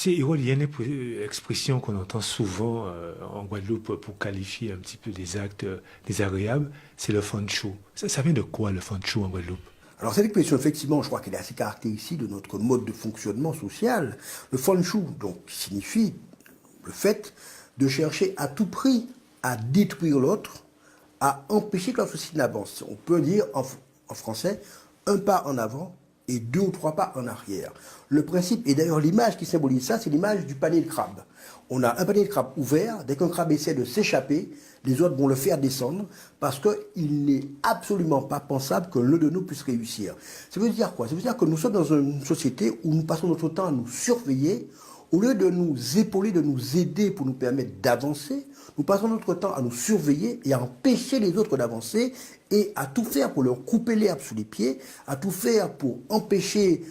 sais, Iwal, il y a une expression qu'on entend souvent en Guadeloupe pour qualifier un petit peu des actes désagréables, c'est le fanchou. Ça vient de quoi le fanchou en Guadeloupe? Alors cette expression, effectivement, je crois qu'elle est assez caractéristique de notre mode de fonctionnement social. Le fanchou, donc, signifie le fait de chercher à tout prix à détruire l'autre, à empêcher que la société n'avance. On peut dire en français, un pas en avant et deux ou trois pas en arrière. Le principe, et d'ailleurs l'image qui symbolise ça, c'est l'image du panier de crabe. On a un panier de crabe ouvert, dès qu'un crabe essaie de s'échapper, les autres vont le faire descendre parce qu'il n'est absolument pas pensable que l'un de nous puisse réussir. Ça veut dire quoi? Ça veut dire que nous sommes dans une société où nous passons notre temps à nous surveiller, au lieu de nous épauler, de nous aider pour nous permettre d'avancer, nous passons notre temps à nous surveiller et à empêcher les autres d'avancer et à tout faire pour leur couper l'herbe sous les pieds, à tout faire pour empêcher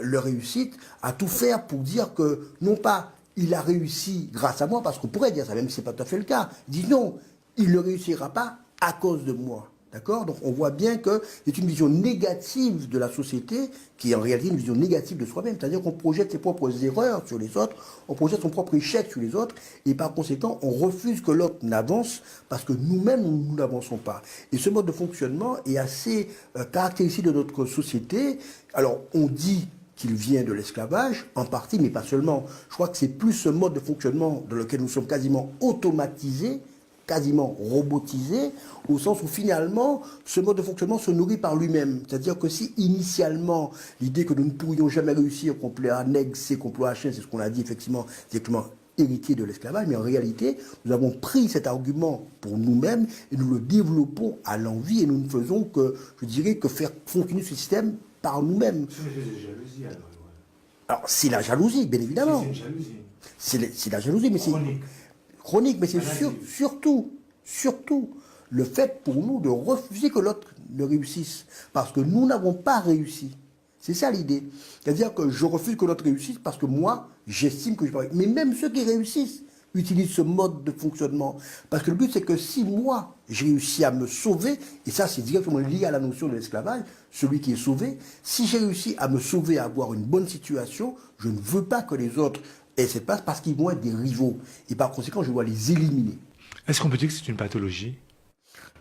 leur réussite, à tout faire pour dire que non pas il a réussi grâce à moi, parce qu'on pourrait dire ça, même si ce n'est pas tout à fait le cas. Il dit non, il ne réussira pas à cause de moi. D'accord? Donc on voit bien que c'est une vision négative de la société qui est en réalité une vision négative de soi-même. C'est-à-dire qu'on projette ses propres erreurs sur les autres, on projette son propre échec sur les autres, et par conséquent, on refuse que l'autre n'avance parce que nous-mêmes, nous n'avançons pas. Et ce mode de fonctionnement est assez caractéristique de notre société. Alors on dit qu'il vient de l'esclavage, en partie, mais pas seulement. Je crois que c'est plus ce mode de fonctionnement dans lequel nous sommes quasiment automatisés, quasiment robotisé, au sens où finalement, ce mode de fonctionnement se nourrit par lui-même. C'est-à-dire que si initialement, l'idée que nous ne pourrions jamais réussir, qu'on peut annexe, c'est qu'on peut c'est ce qu'on a dit effectivement, directement héritier de l'esclavage, mais en réalité, nous avons pris cet argument pour nous-mêmes et nous le développons à l'envi et nous ne faisons que, je dirais, que faire fonctionner ce système par nous-mêmes. C'est jalousie alors. Alors, c'est la jalousie, bien évidemment. C'est une jalousie. C'est la jalousie, mais c'est chronique, mais c'est surtout le fait pour nous de refuser que l'autre ne réussisse. Parce que nous n'avons pas réussi. C'est ça l'idée. C'est-à-dire que je refuse que l'autre réussisse parce que moi, j'estime que je peux. Mais même ceux qui réussissent utilisent ce mode de fonctionnement. Parce que le but, c'est que si moi, j'ai réussi à me sauver, et ça, c'est directement lié à la notion de l'esclavage, celui qui est sauvé, si j'ai réussi à me sauver, à avoir une bonne situation, je ne veux pas que les autres aient cette place parce qu'ils vont être des rivaux. Et par conséquent, je dois les éliminer. Est-ce qu'on peut dire que c'est une pathologie?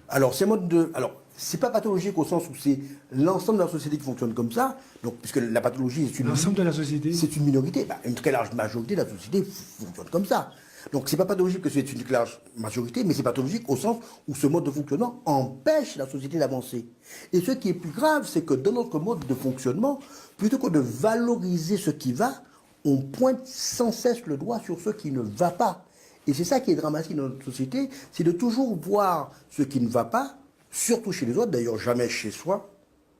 Alors, ces modes de. Alors, c'est pas pathologique au sens où c'est l'ensemble de la société qui fonctionne comme ça. Donc, puisque la pathologie, c'est une. L'ensemble de la société? C'est une minorité. Bah, une très large majorité de la société fonctionne comme ça. Donc, c'est pas pathologique que c'est une très large majorité, mais c'est pathologique au sens où ce mode de fonctionnement empêche la société d'avancer. Et ce qui est plus grave, c'est que dans notre mode de fonctionnement, plutôt que de valoriser ce qui va, on pointe sans cesse le doigt sur ce qui ne va pas. Et c'est ça qui est dramatique dans notre société, c'est de toujours voir ce qui ne va pas, surtout chez les autres, d'ailleurs jamais chez soi,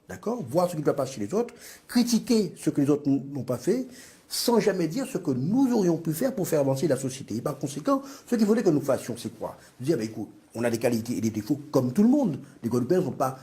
d'accord? Voir ce qui ne va pas chez les autres, critiquer ce que les autres n'ont pas fait, sans jamais dire ce que nous aurions pu faire pour faire avancer la société. Et par conséquent, ce qu'il faudrait que nous fassions, c'est quoi? Dire, ben, écoute, on a des qualités et des défauts comme tout le monde. Les Guadeloupéens ne sont pas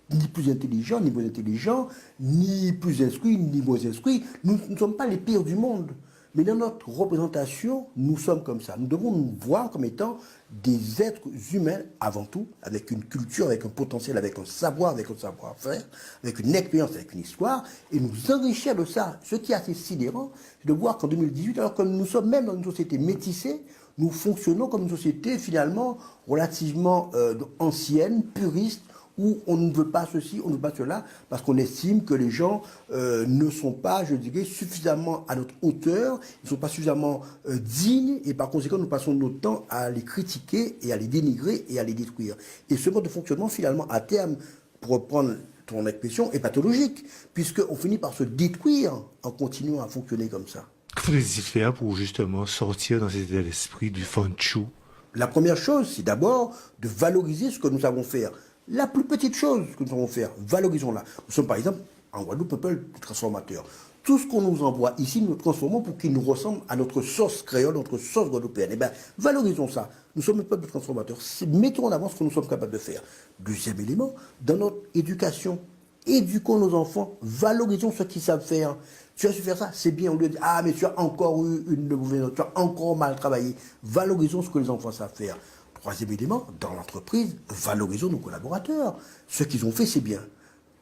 ni plus intelligents, ni moins intelligents, ni plus instruits, ni moins instruits. Nous ne sommes pas les pires du monde. Mais dans notre représentation, nous sommes comme ça. Nous devons nous voir comme étant des êtres humains avant tout, avec une culture, avec un potentiel, avec un savoir, avec un savoir-faire, avec une expérience, avec une histoire, et nous enrichir de ça. Ce qui est assez sidérant, c'est de voir qu'en 2018, alors que nous sommes même dans une société métissée, nous fonctionnons comme une société finalement relativement ancienne, puriste, où on ne veut pas ceci, on ne veut pas cela, parce qu'on estime que les gens ne sont pas, je dirais, suffisamment à notre hauteur, ils ne sont pas suffisamment dignes, et par conséquent, nous passons notre temps à les critiquer, et à les dénigrer, et à les détruire. Et ce mode de fonctionnement, finalement, à terme, pour reprendre ton expression, est pathologique, puisqu'on finit par se détruire en continuant à fonctionner comme ça. Que faudrait-il faire pour justement sortir dans cet état d'esprit du fanchou? La première chose, c'est d'abord de valoriser ce que nous savons faire. La plus petite chose que nous devons faire, valorisons-la. Nous sommes par exemple, en Guadeloupe, peuple de transformateurs. Tout ce qu'on nous envoie ici, nous le transformons pour qu'il nous ressemble à notre sauce créole, notre sauce guadeloupéenne. Eh bien, valorisons ça. Nous sommes un peuple de transformateurs. Mettons en avant ce que nous sommes capables de faire. Deuxième élément, dans notre éducation, éduquons nos enfants, valorisons ce qu'ils savent faire. Tu as su faire ça, c'est bien. Au lieu de dire, ah, mais tu as encore eu une mauvaise note, tu as encore mal travaillé. Valorisons ce que les enfants savent faire. Troisième élément, dans l'entreprise, valorisons nos collaborateurs. Ce qu'ils ont fait, c'est bien.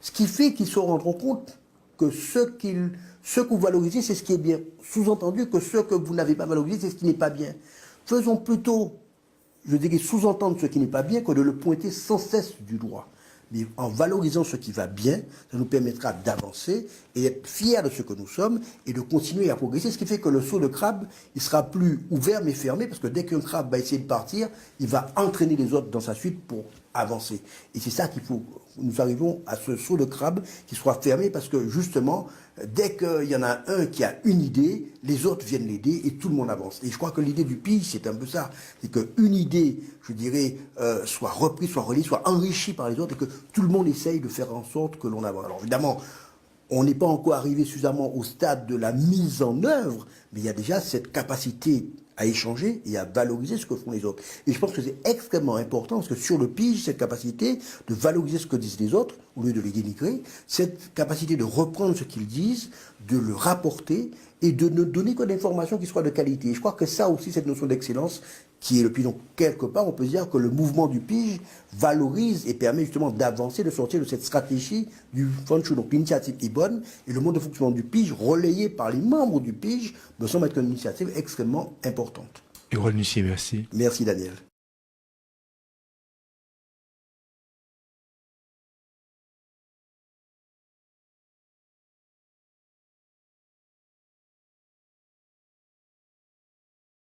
Ce qui fait qu'ils se rendront compte que ce que vous valorisez, c'est ce qui est bien. Sous-entendu que ce que vous n'avez pas valorisé, c'est ce qui n'est pas bien. Faisons plutôt, je dirais, sous-entendre ce qui n'est pas bien que de le pointer sans cesse du doigt. Mais en valorisant ce qui va bien, ça nous permettra d'avancer et d'être fiers de ce que nous sommes et de continuer à progresser. Ce qui fait que le seau de crabe, il sera plus ouvert mais fermé, parce que dès qu'un crabe va essayer de partir, il va entraîner les autres dans sa suite pour avancer. Et c'est ça qu'il faut. Nous arrivons à ce seau de crabe qui soit fermé, parce que justement, dès qu'il y en a un qui a une idée, les autres viennent l'aider et tout le monde avance. Et je crois que l'idée du pige, c'est un peu ça. C'est qu'une idée, je dirais, soit reprise, soit relayée, soit enrichie par les autres, et que tout le monde essaye de faire en sorte que l'on avance. Alors évidemment, on n'est pas encore arrivé suffisamment au stade de la mise en œuvre, mais il y a déjà cette capacité à échanger et à valoriser ce que font les autres. Et je pense que c'est extrêmement important, parce que sur le pige, cette capacité de valoriser ce que disent les autres, au lieu de les dénigrer, cette capacité de reprendre ce qu'ils disent, de le rapporter, et de ne donner que d'informations qui soient de qualité. Et je crois que ça aussi, cette notion d'excellence, qui est le pige. Donc, quelque part, on peut dire que le mouvement du pige valorise et permet justement d'avancer, de sortir de cette stratégie du Fanshu. Donc, l'initiative est bonne, et le mode de fonctionnement du pige, relayé par les membres du pige, me semble être une initiative extrêmement importante. Erol Nussier, merci. Merci, Daniel.